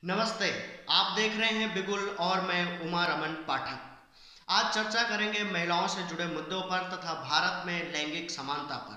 नमस्ते। आप देख रहे हैं बिगुल और मैं उमा रमन पाठक। आज चर्चा करेंगे महिलाओं से जुड़े मुद्दों पर तथा भारत में लैंगिक समानता पर।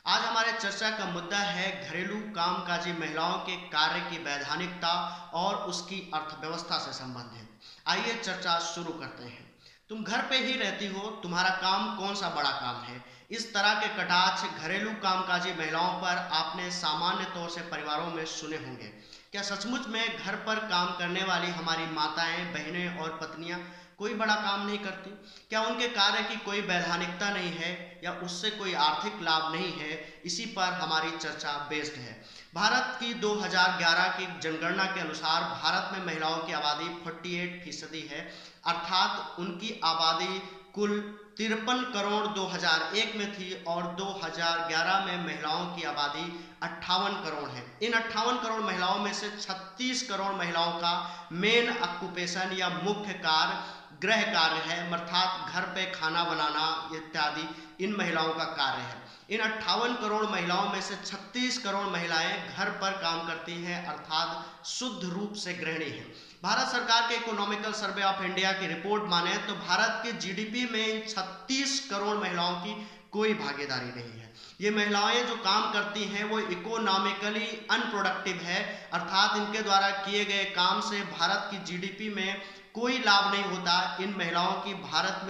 आज हमारे चर्चा का मुद्दा है घरेलू कामकाजी महिलाओं के कार्य की वैधानिकता और उसकी अर्थव्यवस्था से संबंधित। आइए चर्चा शुरू करते हैं। तुम घर पे ही रहती हो, तुम्हारा काम कौन सा बड़ा काम है? इस तरह के कटाक्ष घरेलू कामकाजी महिलाओं पर आपने सामान्य तौर से परिवारों में सुने होंगे। क्या सचमुच में घर पर काम करने वाली हमारी माताएं, बहनें और पत्नियां कोई बड़ा काम नहीं करती? क्या उनके कार्य की कोई वैधानिकता नहीं है या उससे कोई आर्थिक लाभ नहीं है? इसी पर हमारी चर्चा बेस्ड है। भारत की 2011 की जनगणना के अनुसार भारत में महिलाओं की आबादी 48% है, अर्थात उनकी आबादी कुल 53 करोड़ 2001 में थी और 2011 में महिलाओं की आबादी 58 करोड़ है। इन 58 करोड़ महिलाओं में से 36 करोड़ महिलाओं का मेन ऑक्यूपेशन या मुख्य कार्य गृह कार्य है, अर्थात घर पे खाना बनाना इत्यादि इन महिलाओं का कार्य है। इन 58 करोड़ महिलाओं में से 36 करोड़ महिलाएं घर पर काम करती हैं, अर्थात शुद्ध रूप से गृहिणी हैं। भारत सरकार के इकोनॉमिकल सर्वे ऑफ इंडिया की रिपोर्ट माने तो भारत के जीडीपी में 36 करोड़ महिलाओं की कोई भागीदारी नहीं है। ये महिलाएं जो काम करती हैं वो इकोनॉमिकली अनप्रोडक्टिव है, अर्थात इनके द्वारा किए गए काम से भारत की जीडीपी में कोई लाभ नहीं होता। इन महिलाओं की भारत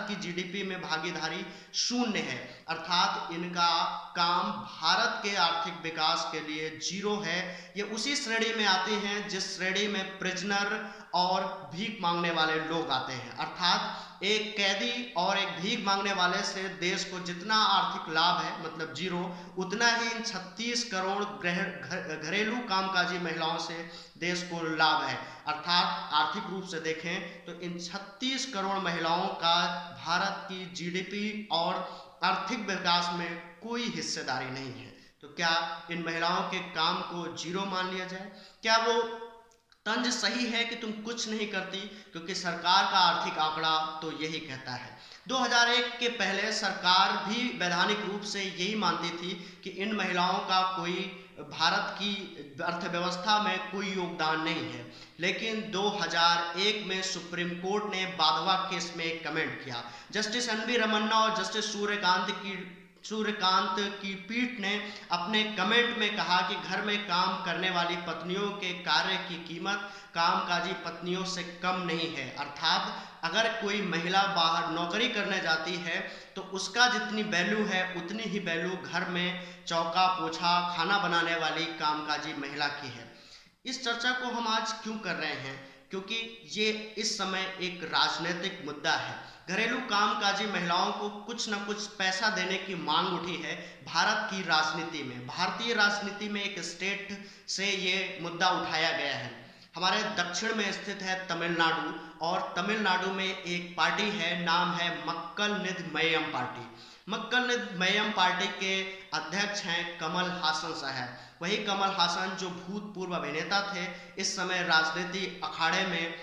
की जीडीपी में भागीदारी शून्य है, अर्थात इनका काम भारत के आर्थिक विकास के लिए जीरो है। ये उसी श्रेणी में आती हैं जिस श्रेणी में प्रिजनर और भीख मांगने वाले लोग आते हैं, अर्थात एक कैदी और एक भीख मांगने वाले से देश को जितना आर्थिक लाभ है, मतलब जीरो, उतना ही इन 36 करोड़ घरेलू कामकाजी महिलाओं से देश को लाभ है। अर्थात आर्थिक रूप से देखें तो इन 36 करोड़ महिलाओं का भारत की जीडीपी और आर्थिक विकास में कोई हिस्सेदारी नहीं है। तो क्या इन महिलाओं के काम को जीरो मान लिया जाए? क्या वो तंज सही है कि तुम कुछ नहीं करती? क्योंकि सरकार का आर्थिक आंकड़ा तो यही कहता है। 2001 के पहले सरकार भी वैधानिक रूप से यही मानती थी कि इन महिलाओं का कोई भारत की अर्थव्यवस्था में कोई योगदान नहीं है। लेकिन 2001 में सुप्रीम कोर्ट ने वाधवा केस में एक कमेंट किया। Justice NV. रमन्ना और जस्टिस सूर्यकांत की पीठ ने अपने कमेंट में कहा कि घर में काम करने वाली पत्नियों के कार्य की कीमत कामकाजी पत्नियों से कम नहीं है, अर्थात अगर कोई महिला बाहर नौकरी करने जाती है तो उसका जितनी वैल्यू है उतनी ही वैल्यू घर में चौका पोछा खाना बनाने वाली कामकाजी महिला की है। इस चर्चा को हम आज क्यों कर रहे हैं? क्योंकि ये इस समय एक राजनीतिक मुद्दा है। घरेलू कामकाजी महिलाओं को कुछ न कुछ पैसा देने की मांग उठी है भारत की राजनीति में। भारतीय राजनीति में एक स्टेट से ये मुद्दा उठाया गया है। हमारे दक्षिण में स्थित है तमिलनाडु, और तमिलनाडु में एक पार्टी है, नाम है मक्कल निध मय्यम पार्टी। मक्कल निध मय्यम पार्टी के अध्यक्ष हैं कमल हासन साहब। वही कमल हासन जो भूतपूर्व अभिनेता थे, इस समय राजनीति अखाड़े में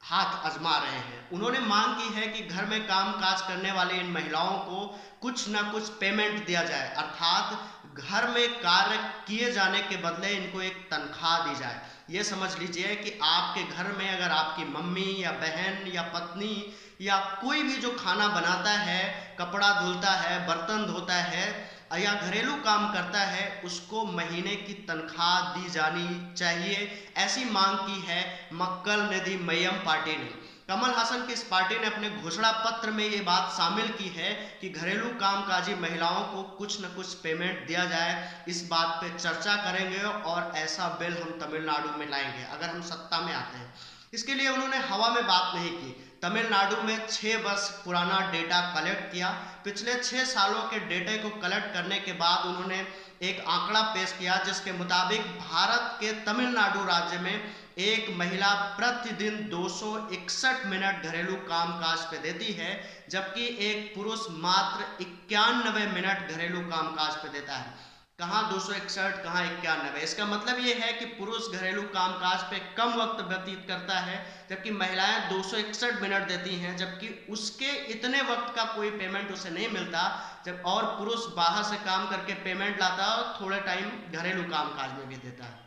हाथ आजमा रहे हैं। उन्होंने मांग की है कि घर में काम काज करने वाली इन महिलाओं को कुछ ना कुछ पेमेंट दिया जाए, अर्थात घर में कार्य किए जाने के बदले इनको एक तनख्वाह दी जाए। ये समझ लीजिए कि आपके घर में अगर आपकी मम्मी या बहन या पत्नी या कोई भी जो खाना बनाता है, कपड़ा धुलता है, बर्तन धोता है या घरेलू काम करता है, उसको महीने की तनख्वाह दी जानी चाहिए। ऐसी मांग की है मक्कल निधि मय्यम पार्टी ने। कमल हासन की इस पार्टी ने अपने घोषणा पत्र में ये बात शामिल की है कि घरेलू कामकाजी महिलाओं को कुछ न कुछ पेमेंट दिया जाए। इस बात पे चर्चा करेंगे और ऐसा बिल हम तमिलनाडु में लाएंगे अगर हम सत्ता में आते हैं। इसके लिए उन्होंने हवा में बात नहीं की। तमिलनाडु में 6 वर्ष पुराना डेटा कलेक्ट किया। पिछले 6 सालों के डेटे को कलेक्ट करने के बाद उन्होंने एक आंकड़ा पेश किया जिसके मुताबिक भारत के तमिलनाडु राज्य में एक महिला प्रतिदिन 261 मिनट घरेलू कामकाज पे देती है, जबकि एक पुरुष मात्र 91 मिनट घरेलू कामकाज पे देता है। कहाँ 261, कहाँ 91? इसका मतलब ये है कि पुरुष घरेलू कामकाज पे कम वक्त व्यतीत करता है, जबकि महिलाएं 261 मिनट देती हैं, जबकि उसके इतने वक्त का कोई पेमेंट उसे नहीं मिलता। जब और पुरुष बाहर से काम करके पेमेंट लाता है और थोड़े टाइम घरेलू कामकाज में भी देता है।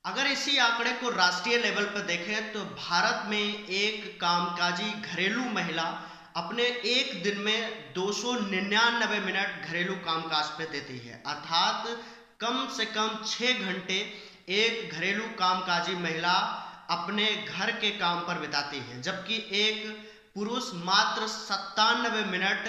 अगर इसी आंकड़े को राष्ट्रीय लेवल पर देखें तो भारत में एक कामकाजी घरेलू महिला अपने एक दिन में 299 मिनट घरेलू कामकाज पे देती है, अर्थात कम से कम 6 घंटे एक घरेलू कामकाजी महिला अपने घर के काम पर बिताती है, जबकि एक पुरुष मात्र 97 मिनट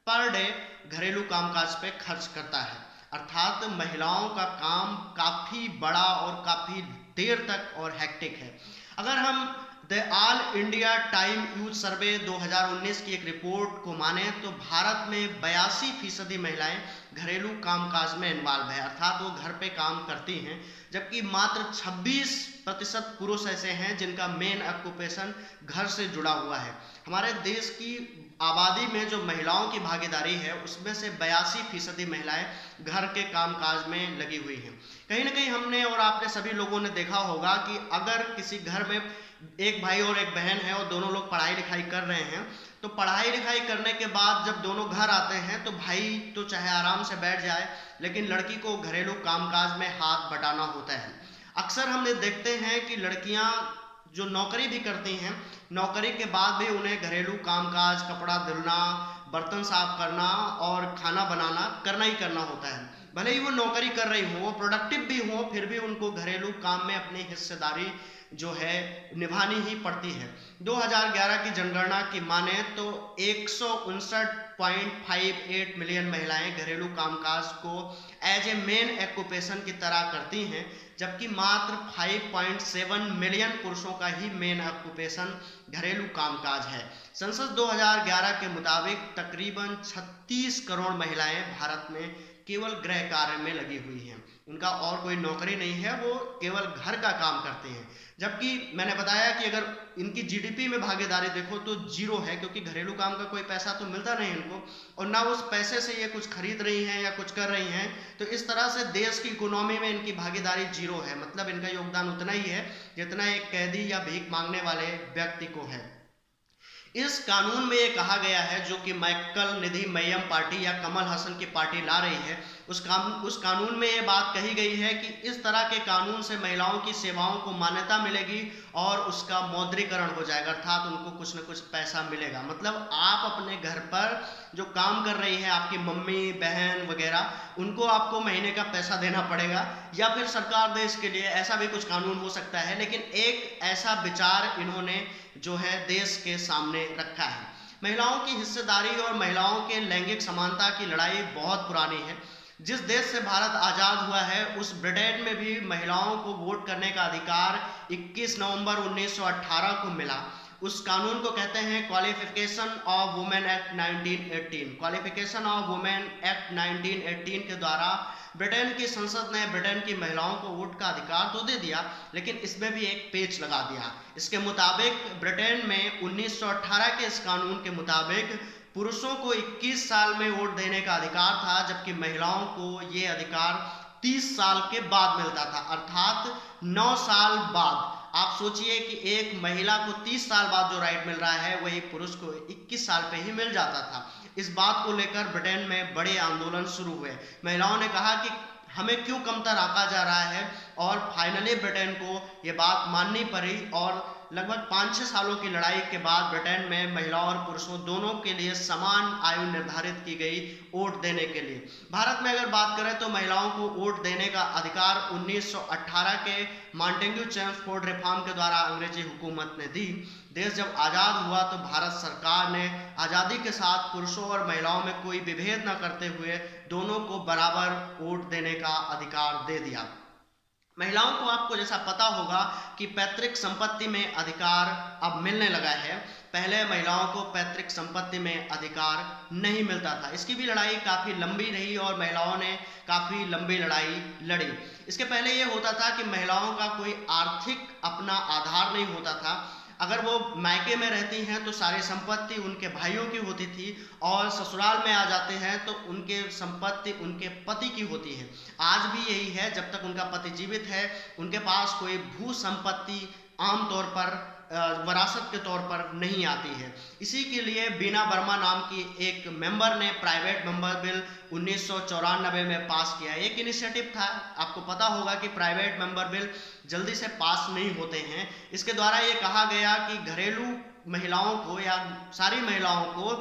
पर डे घरेलू कामकाज पे खर्च करता है। अर्थात महिलाओं का काम काफ़ी बड़ा और काफ़ी देर तक और हेक्टिक है। अगर हम the all India time use survey 2019 की एक रिपोर्ट को माने तो भारत में 82% महिलाएं घरेलू कामकाज में इन्वॉल्व है, अर्थात वो घर पे काम करती हैं, जबकि मात्र 26% पुरुष ऐसे हैं जिनका मेन ऑक्यूपेशन घर से जुड़ा हुआ है। हमारे देश की आबादी में जो महिलाओं की भागीदारी है उसमें से 82% महिलाएं घर के कामकाज में लगी हुई हैं। कहीं ना कहीं हमने और आपने सभी लोगों ने देखा होगा कि अगर किसी घर में एक भाई और एक बहन है और दोनों लोग पढ़ाई लिखाई कर रहे हैं, तो पढ़ाई लिखाई करने के बाद जब दोनों घर आते हैं तो भाई तो चाहे आराम से बैठ जाए, लेकिन लड़की को घरेलू कामकाज में हाथ बटाना होता है। अक्सर हमने देखते हैं कि लड़कियां जो नौकरी भी करती हैं, नौकरी के बाद भी उन्हें घरेलू कामकाज, कपड़ा धुलना, बर्तन साफ करना और खाना बनाना करना ही करना होता है। भले ही वो नौकरी कर रही हो, वो प्रोडक्टिव भी हो, फिर भी उनको घरेलू काम में अपनी हिस्सेदारी जो है निभानी ही पड़ती है। 2011 की जनगणना की माने तो 159.58 मिलियन महिलाएं घरेलू कामकाज को एज ए मेन ऑक्यूपेशन की तरह करती हैं, जबकि मात्र 5.7 मिलियन पुरुषों का ही मेन ऑक्यूपेशन घरेलू कामकाज है। सेंसस 2011 के मुताबिक तकरीबन 36 करोड़ महिलाएं भारत में केवल गृह कार्य में लगी हुई हैं, उनका और कोई नौकरी नहीं है, वो केवल घर का काम करते हैं। जबकि मैंने बताया कि अगर इनकी जीडीपी में भागीदारी देखो तो जीरो है, क्योंकि घरेलू काम का कोई पैसा तो मिलता नहीं इनको, और ना उस पैसे से ये कुछ खरीद रही हैं या कुछ कर रही हैं, तो इस तरह से देश की इकोनॉमी में इनकी भागीदारी जीरो है। मतलब इनका योगदान उतना ही है जितना एक कैदी या भीख मांगने वाले व्यक्ति को है। इस कानून में ये कहा गया है, जो कि माइकल निधि मय्यम पार्टी या कमल हसन की पार्टी ला रही है, उस कानून में ये बात कही गई है कि इस तरह के कानून से महिलाओं की सेवाओं को मान्यता मिलेगी और उसका मौद्रीकरण हो जाएगा, अर्थात उनको कुछ न कुछ पैसा मिलेगा। मतलब आप अपने घर पर जो काम कर रही है, आपकी मम्मी बहन वगैरह, उनको आपको महीने का पैसा देना पड़ेगा, या फिर सरकार दे इसके लिए, ऐसा भी कुछ कानून हो सकता है। लेकिन एक ऐसा विचार इन्होंने जो है देश के सामने रखा है। महिलाओं की हिस्सेदारी और महिलाओं के लैंगिक समानता की लड़ाई बहुत पुरानी है। जिस देश से भारत आज़ाद हुआ है उस ब्रिटेन में भी महिलाओं को वोट करने का अधिकार 21 नवंबर 1918 को मिला। उस कानून को कहते हैं qualification of women act 1918। Qualification of women act 1918 के द्वारा ब्रिटेन की संसद ने ब्रिटेन की महिलाओं को वोट का अधिकार तो दे दिया, लेकिन इसमें भी एक पेच लगा दिया। इसके मुताबिक ब्रिटेन में 1918 के इस कानून के मुताबिक पुरुषों को 21 साल में वोट देने का अधिकार था, जबकि महिलाओं को ये अधिकार 30 साल के बाद मिलता था, अर्थात 9 साल बाद। आप सोचिए कि एक महिला को 30 साल बाद जो राइट मिल रहा है वही पुरुष को 21 साल पे ही मिल जाता था। इस बात को लेकर ब्रिटेन में बड़े आंदोलन शुरू हुए। महिलाओं ने कहा कि हमें क्यों कमतर आंका जा रहा है, और फाइनली ब्रिटेन को ये बात माननी पड़ी, और लगभग 5-6 सालों की लड़ाई के बाद ब्रिटेन में महिलाओं और पुरुषों दोनों के लिए समान आयु निर्धारित की गई वोट देने के लिए। भारत में अगर बात करें तो महिलाओं को वोट देने का अधिकार 1918 के मॉन्टेग्यू चेम्सफोर्ड रिफॉर्म के द्वारा अंग्रेजी हुकूमत ने दी। देश जब आज़ाद हुआ तो भारत सरकार ने आज़ादी के साथ पुरुषों और महिलाओं में कोई विभेद न करते हुए दोनों को बराबर वोट देने का अधिकार दे दिया। महिलाओं को, आपको जैसा पता होगा कि पैतृक संपत्ति में अधिकार अब मिलने लगा है। पहले महिलाओं को पैतृक संपत्ति में अधिकार नहीं मिलता था। इसकी भी लड़ाई काफ़ी लंबी रही और महिलाओं ने काफ़ी लंबी लड़ाई लड़ी। इसके पहले ये होता था कि महिलाओं का कोई आर्थिक अपना आधार नहीं होता था। अगर वो मायके में रहती हैं तो सारी संपत्ति उनके भाइयों की होती थी, और ससुराल में आ जाते हैं तो उनके संपत्ति उनके पति की होती है। आज भी यही है, जब तक उनका पति जीवित है उनके पास कोई भू संपत्ति आमतौर पर वरासत के तौर पर नहीं आती है। इसी के लिए बीना वर्मा नाम की एक मेंबर ने प्राइवेट मेंबर बिल 1994 में पास किया। एक इनिशिएटिव था, आपको पता होगा कि प्राइवेट मेंबर बिल जल्दी से पास नहीं होते हैं। इसके द्वारा ये कहा गया कि घरेलू महिलाओं को या सारी महिलाओं को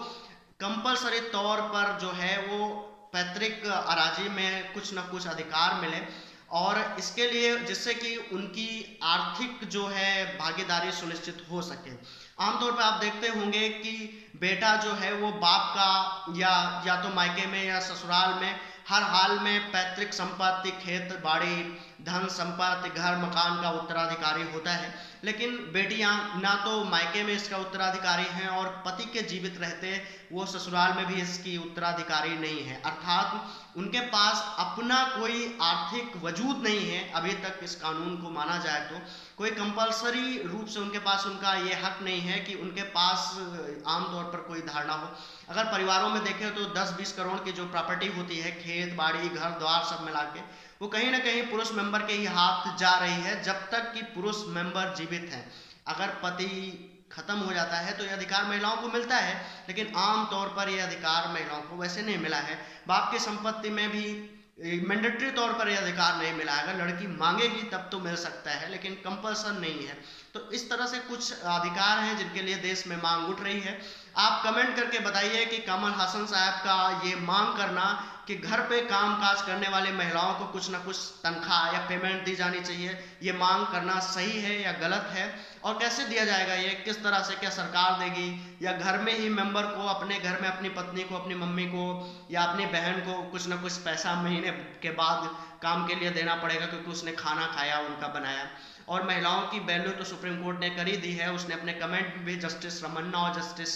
कंपलसरी तौर पर जो है वो पैतृक अराजी में कुछ न कुछ अधिकार मिले, और इसके लिए जिससे कि उनकी आर्थिक जो है भागीदारी सुनिश्चित हो सके। आमतौर पर आप देखते होंगे कि बेटा जो है वो बाप का या तो मायके में या ससुराल में हर हाल में पैतृक संपत्ति, खेत बाड़ी, धन संपत्ति, घर मकान का उत्तराधिकारी होता है, लेकिन बेटियां ना तो मायके में इसका उत्तराधिकारी हैं और पति के जीवित रहते वो ससुराल में भी इसकी उत्तराधिकारी नहीं है। अर्थात उनके पास अपना कोई आर्थिक वजूद नहीं है अभी तक। इस कानून को माना जाए तो कोई कंपलसरी रूप से उनके पास उनका ये हक नहीं है कि उनके पास आमतौर पर कोई धारणा हो। अगर परिवारों में देखें तो 10-20 करोड़ की जो प्रॉपर्टी होती है, खेत बाड़ी घर द्वार सब मिला के, वो कहीं ना कहीं पुरुष मेंबर के ही हाथ जा रही है जब तक कि पुरुष मेंबर जीवित है। अगर पति खत्म हो जाता है तो यह अधिकार महिलाओं को मिलता है, लेकिन आमतौर पर यह अधिकार महिलाओं को वैसे नहीं मिला है। बाप की संपत्ति में भी मैंडेटरी तौर पर यह अधिकार नहीं मिला है। अगर लड़की मांगेगी तब तो मिल सकता है, लेकिन कंपल्सन नहीं है। तो इस तरह से कुछ अधिकार हैं जिनके लिए देश में मांग उठ रही है। आप कमेंट करके बताइए कि कमल हासन साहब का ये मांग करना कि घर पे काम काज करने वाले महिलाओं को कुछ ना कुछ तनख्वाह या पेमेंट दी जानी चाहिए, ये मांग करना सही है या गलत है, और कैसे दिया जाएगा, ये किस तरह से, क्या सरकार देगी या घर में ही मेंबर को अपने घर में अपनी पत्नी को, अपनी मम्मी को या अपनी बहन को कुछ ना कुछ पैसा महीने के बाद काम के लिए देना पड़ेगा क्योंकि उसने खाना खाया, उनका बनाया। और महिलाओं की वैल्यू तो सुप्रीम कोर्ट ने कर ही दी है। उसने अपने कमेंट में भी जस्टिस रमन्ना और जस्टिस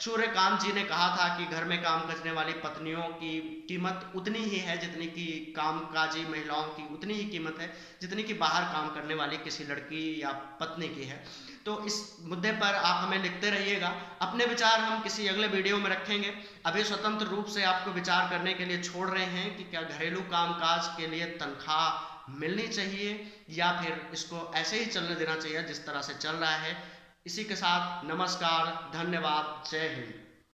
सूर्यकांत जी ने कहा था कि घर में काम करने वाली पत्नियों की कीमत उतनी ही है जितनी की कामकाजी महिलाओं की उतनी ही कीमत है जितनी कि बाहर काम करने वाली किसी लड़की या पत्नी की है। तो इस मुद्दे पर आप हमें लिखते रहिएगा। अपने विचार हम किसी अगले वीडियो में रखेंगे। अभी स्वतंत्र रूप से आपको विचार करने के लिए छोड़ रहे हैं कि क्या घरेलू कामकाज के लिए तनख्वाह मिलनी चाहिए या फिर इसको ऐसे ही चलने देना चाहिए जिस तरह से चल रहा है। इसी के साथ नमस्कार, धन्यवाद, जय हिंद।